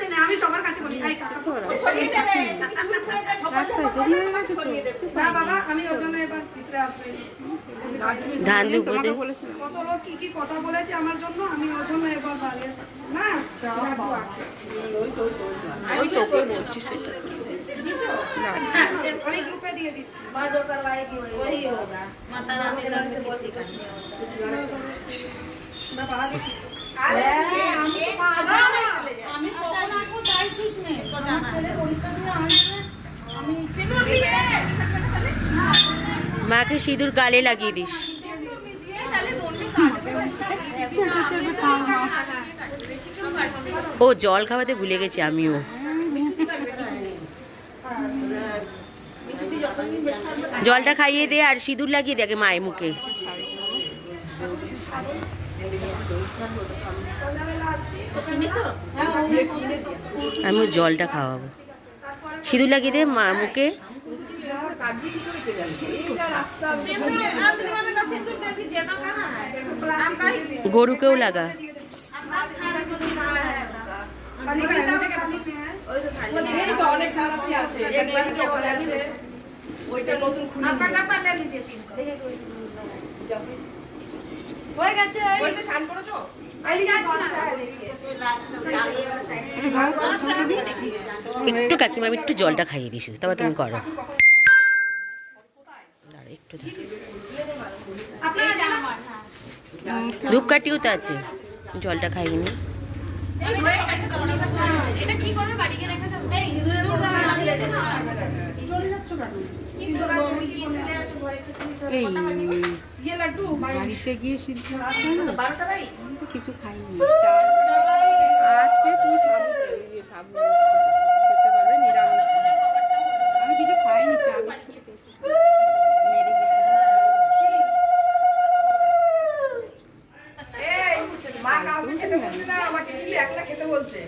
কাছে না, আমি সবার কাছে বলি। না বাবা, আমি ওর জন্য এবার ভিতরে আসবো। ধান দুপুরে কত লোক কি কি কথা বলেছে আমার জন্য, আমি ওর জন্য এবার বাইরে না লাড্ডু আছে। ওই তোকে বলছি সেটা আমি গ্রুপে দিয়ে দিচ্ছি। মাকে সিঁদুর গালে লাগিয়ে দিস। ও জল খাওয়াতে ভুলে গেছি আমিও। জলটা খাইয়ে দে আর সিঁদুর লাগিয়ে দে আগে মায়ের মুখে। আমি ওর জলটা খাওয়াবো। সিঁদুর লাগিয়ে দে মা মুখে। গরুকেও লাগা। একটু কাকিমা আমি একটু জলটা খাইয়ে দিছি, তারপর তুমি করো। একটু ধূপকাঠিও তো আছে, জলটা খাইয়ে নি। বাড়িতে গিয়ে কিছু খাইনি। আজকে তুমি সাবু খেতে পারবে নিরামিষ। আমি কিছু খাইনি, চা খেতে বলছে।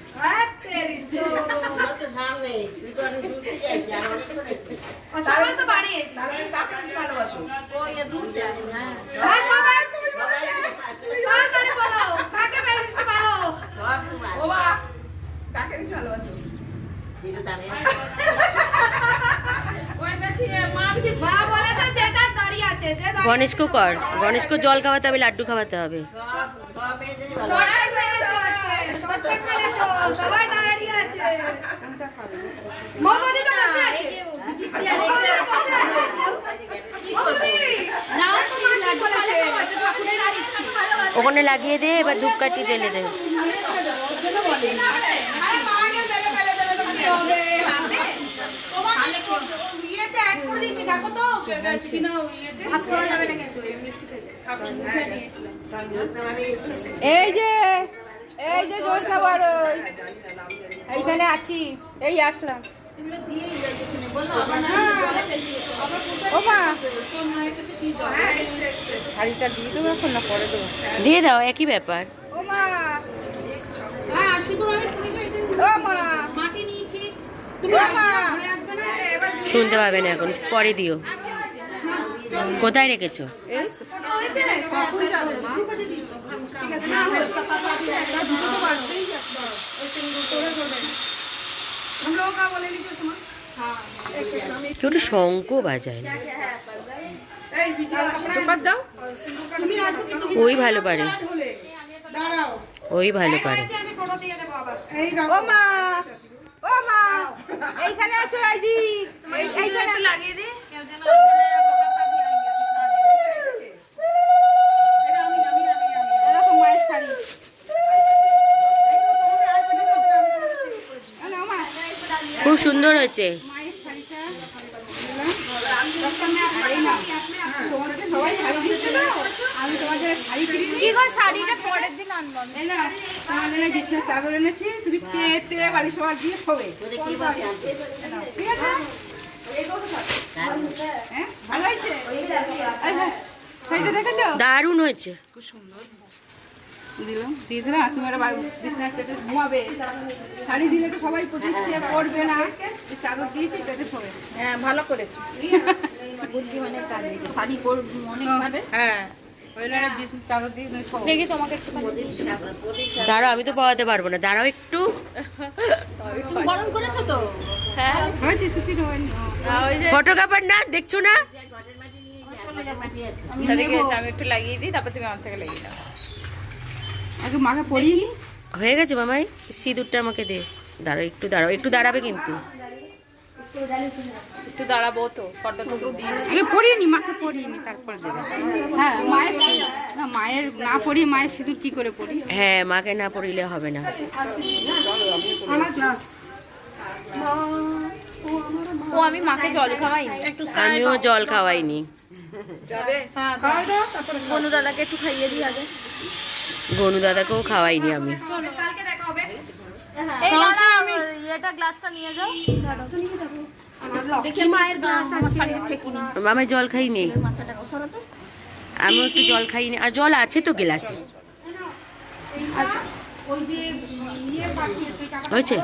সবার তো বাড়ি ভালোবাসো। গণেশকেও কর, গণেশকে জল খাওয়াতে হবে, লাড্ডু খাওয়াতে হবে। ওখানে লাগিয়ে দে, এবার ধূপকাঠি জ্বেলে দে। এই যে জোসনা বড় এইখানে আছি, এই আসলাম। ও মা শাড়িটা দিয়ে দেবো এখন না পরে দেবো? দিয়ে দাও, একই ব্যাপার। ও মা ও মা মাটি নিয়েছি, তুমি শুনতে পাবে না এখন, পরে দিও। কোথায় রেখেছো? কেউ তো শঙ্খ বাজায় না। ওই ভালো পারে, ওই ভালো পারে। ও মা ও মা এইখানে আসো, আইজি এইখানে লাগিয়ে দে। মায়ের শাড়ি খুব সুন্দর হয়েছে। চাদর এনেছি, তুমি পেতে বাড়ি সবার দিয়ে শোবে, ঠিক আছে? ভালো হয়েছে, দেখেছো? দারুণ হয়েছে, খুব সুন্দর দিলাম, দিয়ে দিলাম। আর তুমি ওরা বিছনায় পেতে ঘুমাবে, শাড়ি দিলে তো সবাই দিচ্ছে, পরবে না, চাদর দিয়েছি পেতে শোবে। হ্যাঁ ভালো করেছো, বুদ্ধি অনেক কাজ, শাড়ি অনেক ভাবে। হ্যাঁ ওই জন্য চাদর দিয়ে তুমি শোও। দেখি তোমাকে একটু দাঁড়াও, আমি তো পড়াতে পারবো না, দাঁড়াও একটু। গরম করেছো তো? হ্যাঁ হয়েছে সুতির হয়নি ওই যে ফটো কাপড় না দেখছো না? ঠিক আছে, আমি একটু লাগিয়ে দিই, তারপর তুমি আমার থেকে লাগিয়ে দাও। আগে মাকে পরিয়ে নি। হয়ে গেছে মামাই, সিঁদুরটা আমাকে দে। দাঁড়াও একটু, দাঁড়াও একটু, দাঁড়াবে কিন্তু। একটু দাঁড়াবো তো, ফটো তো দিয়েছি। আগে পরিয়ে নি, মাকে পরিয়ে নি তারপরে দেবে। হ্যাঁ মায়ের না, মায়ের না পরিয়ে মায়ের সিঁদুর কি করে পরি? হ্যাঁ, মাকে না পড়িলে হবে না। আমার ক্লাস ও আমি মাকে জল খাওয়াইনি, একটু আমিও জল খাওয়াইনি। হ্যাঁ খাওয়াই দাও, তারপরে বনু দাদাকে একটু খাইয়ে দিই আগে। গনু দাদাকেও খাওয়াইনি আমি। কালকে দেখা হবে। এই দাঁড়াও, এটা গ্লাসটা নিয়ে যাও। আমার লক্ষ্মী মায়ের গ্লাস আছে। মামাই জল খাইনি, মাথাটা সরা তো। আমিও একটু জল খাইনি। আর জল আছে তো গ্লাসে। আচ্ছা, ওই যে ইয়ে পাঠিয়েছে টাকা হয়েছে?